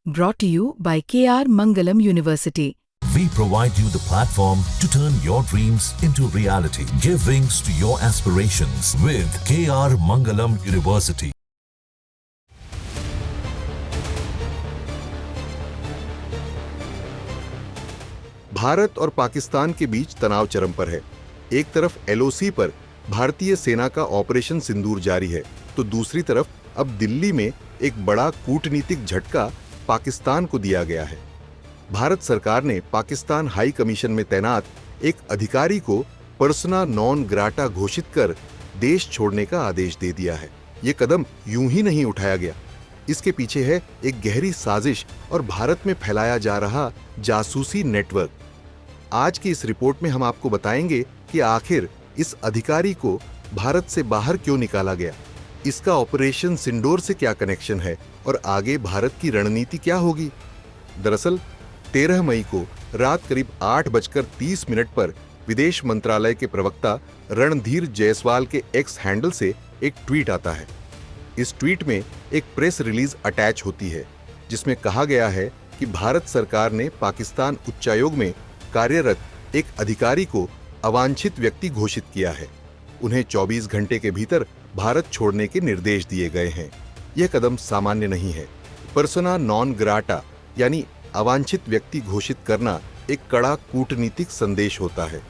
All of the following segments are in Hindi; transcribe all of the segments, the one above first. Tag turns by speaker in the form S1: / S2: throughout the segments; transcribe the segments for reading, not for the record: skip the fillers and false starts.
S1: Brought to you by KR Mangalam University.
S2: We provide you the platform to turn your dreams into reality. Give wings to your aspirations with KR Mangalam University.
S3: Bharat और पाकिस्तान के बीच तनाव चरम पर है। एक तरफ एलओसी पर भारतीय सेना का ऑपरेशन सिंदूर जारी है, तो दूसरी तरफ अब दिल्ली में एक बड़ा कूटनीतिक झटका पाकिस्तान को दिया गया है। भारत सरकार ने पाकिस्तान हाई कमीशन में तैनात एक अधिकारी को पर्सना नॉन ग्राटा घोषित कर देश छोड़ने का आदेश दे दिया है। ये कदम यूं ही नहीं उठाया गया। इसके पीछे है एक गहरी साजिश और भारत में फैलाया जा रहा जासूसी नेटवर्क। आज की इस रिपोर्ट में हम आपको बताएंगे कि आखिर इस अधिकारी को भारत से बाहर क्यों निकाला गया, इसका ऑपरेशन सिंदूर से क्या कनेक्शन है और आगे भारत की रणनीति क्या होगी। दरअसल 13 मई को रात करीब 8:30 पर विदेश मंत्रालय के प्रवक्ता रणधीर जायसवाल के एक्स हैंडल से एक ट्वीट आता है। इस ट्वीट में एक प्रेस रिलीज अटैच होती है, जिसमें कहा गया है कि भारत सरकार ने पाकिस्तान उच्चायोग में कार्यरत एक अधिकारी को अवांछित व्यक्ति घोषित किया है। उन्हें 24 घंटे के भीतर भारत छोड़ने के निर्देश दिए गए हैं। यह कदम सामान्य नहीं है। पर्सना नॉन ग्राटा यानी अवांछित व्यक्ति घोषित करना एक कड़ा कूटनीतिक संदेश होता है,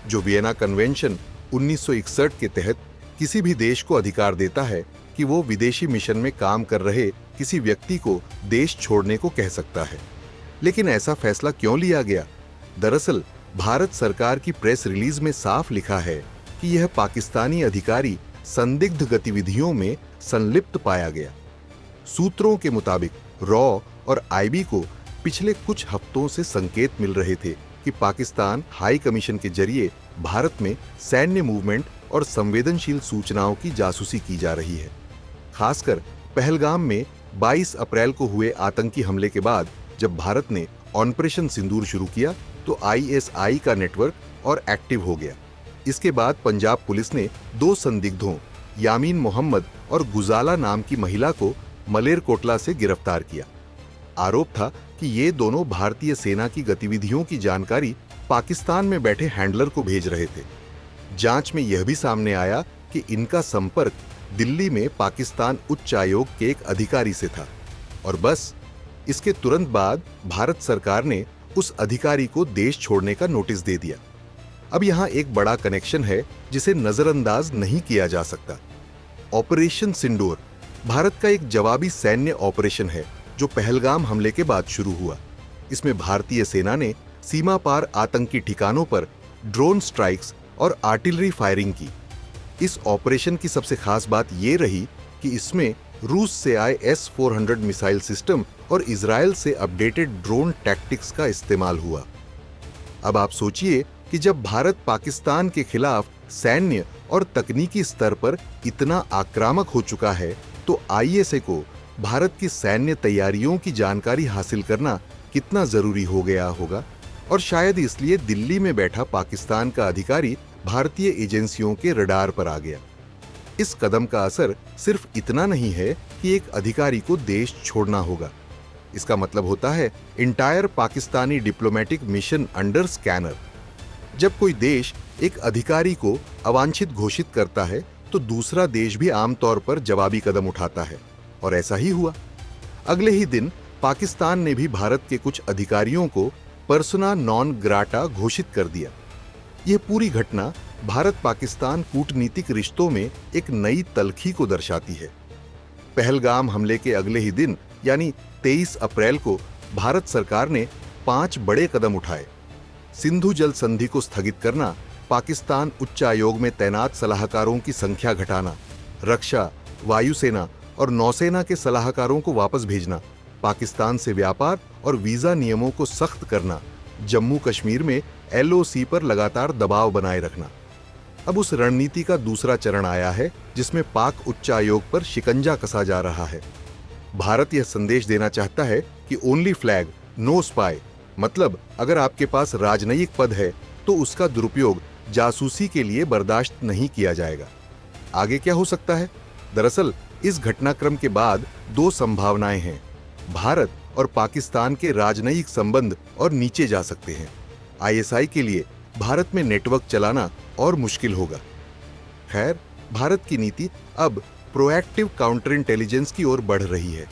S3: जो वियना कन्वेंशन 1961 के तहत किसी भी देश को अधिकार देता है कि वो विदेशी मिशन में काम कर रहे किसी व्यक्ति को देश छोड़ने को कह सकता है। लेकिन ऐसा फैसला क्यों लिया गया? दरअसल भारत सरकार की प्रेस रिलीज में साफ लिखा है कि यह पाकिस्तानी अधिकारी संदिग्ध गतिविधियों में संलिप्त पाया गया। सूत्रों के मुताबिक रॉ और आईबी को पिछले कुछ हफ्तों से संकेत मिल रहे थे कि पाकिस्तान हाई कमीशन के जरिए भारत में सैन्य मूवमेंट और संवेदनशील सूचनाओं की जासूसी की जा रही है। खासकर पहलगाम में 22 अप्रैल को हुए आतंकी हमले के बाद जब भारत ने ऑपरेशन सिंदूर शुरू किया, तो आईएसआई का नेटवर्क और एक्टिव हो गया। इसके बाद पंजाब पुलिस ने 2 संदिग्धों यामीन मोहम्मद और गुजाला नाम की महिला को मलेरकोटला से गिरफ्तार किया। आरोप था कि ये दोनों भारतीय सेना की गतिविधियों की जानकारी पाकिस्तान में बैठे हैंडलर को भेज रहे थे। जांच में यह भी सामने आया कि इनका संपर्क दिल्ली में पाकिस्तान उच्चायोग के एक अधिकारी से था, और बस इसके तुरंत बाद भारत सरकार ने उस अधिकारी को देश छोड़ने का नोटिस दे दिया। अब यहां एक बड़ा कनेक्शन है जिसे नजरअंदाज नहीं किया जा सकता। ऑपरेशन सिंदूर भारत का एक जवाबी सैन्य ऑपरेशन है जो पहलगाम हमले के बाद शुरू हुआ। इसमें भारतीय सेना ने सीमा पार आतंकी ठिकानों पर ड्रोन स्ट्राइक्स और आर्टिलरी फायरिंग की। इस ऑपरेशन की सबसे खास बात यह रही कि इसमें रूस से आए S-400 मिसाइल सिस्टम और इजराइल से अपडेटेड ड्रोन टैक्टिक्स का इस्तेमाल हुआ। अब आप सोचिए कि जब भारत पाकिस्तान के खिलाफ सैन्य और तकनीकी स्तर पर इतना आक्रामक हो चुका है, तो आईएसए को भारत की सैन्य तैयारियों की जानकारी हासिल करना कितना जरूरी हो गया होगा। और शायद इसलिए दिल्ली में बैठा पाकिस्तान का अधिकारी भारतीय एजेंसियों के रडार पर आ गया। इस कदम का असर सिर्फ इतना नहीं है कि एक अधिकारी को देश छोड़ना होगा। इसका मतलब होता है entire Pakistani diplomatic mission under scanner. जब कोई देश एक अधिकारी को अवांछित घोषित करता है, तो दूसरा देश भी आमतौर पर जवाबी कदम उठाता है, और ऐसा ही हुआ। अगले ही दिन पाकिस्तान ने भी भारत के कुछ अधिकारियों को पर्सना नॉन ग्राटा घोषित कर दिया। यह पूरी घटना भारत पाकिस्तान कूटनीतिक रिश्तों में एक नई तलखी को दर्शाती है। पहलगाम हमले के अगले ही दिन यानी 23 अप्रैल को भारत सरकार ने 5 बड़े कदम उठाए। सिंधु जल संधि को स्थगित करना, पाकिस्तान उच्चायोग में तैनात सलाहकारों की संख्या घटाना, रक्षा, वायुसेना और नौसेना के सलाहकारों को वापस भेजना, पाकिस्तान से व्यापार और वीजा नियमों को सख्त करना, जम्मू कश्मीर में एलओसी पर लगातार दबाव बनाए रखना। अब उस रणनीति का दूसरा चरण आया है जिसमें पाक उच्चायोग पर शिकंजा कसा जा रहा है। भारत यह संदेश देना चाहता है कि ओनली फ्लैग नो स्पाई, मतलब अगर आपके पास राजनयिक पद है तो उसका दुरुपयोग जासूसी के लिए बर्दाश्त नहीं किया जाएगा। आगे क्या हो सकता है? दरअसल इस घटनाक्रम के बाद 2 संभावनाएं हैं। भारत और पाकिस्तान के राजनयिक संबंध और नीचे जा सकते हैं। आईएसआई के लिए भारत में नेटवर्क चलाना और मुश्किल होगा। खैर, भारत की नीति अब प्रोएक्टिव काउंटर इंटेलिजेंस की ओर बढ़ रही है।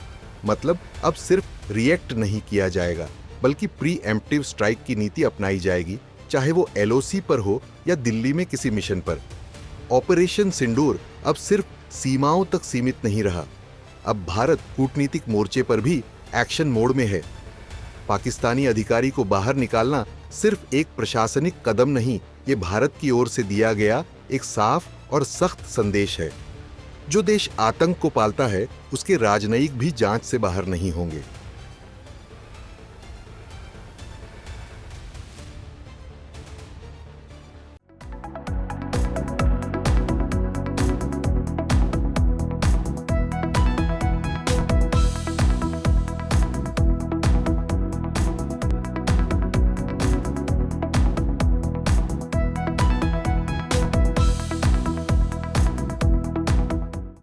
S3: मतलब अब सिर्फ रिएक्ट नहीं किया जाएगा, बल्कि प्री एम्प्टिव स्ट्राइक की नीति अपनाई जाएगी, चाहे वो एलओसी पर हो या दिल्ली में किसी मिशन पर। ऑपरेशन सिंदूर अब सिर्फ सीमाओं तक सीमित नहीं रहा। अब भारत कूटनीतिक मोर्चे पर भी एक्शन मोड में है। पाकिस्तानी अधिकारी को बाहर निकालना सिर्फ एक प्रशासनिक कदम नहीं, ये भारत की ओर से दिया गया एक साफ और सख्त संदेश है। जो देश आतंक को पालता है, उसके राजनयिक भी जांच से बाहर नहीं होंगे।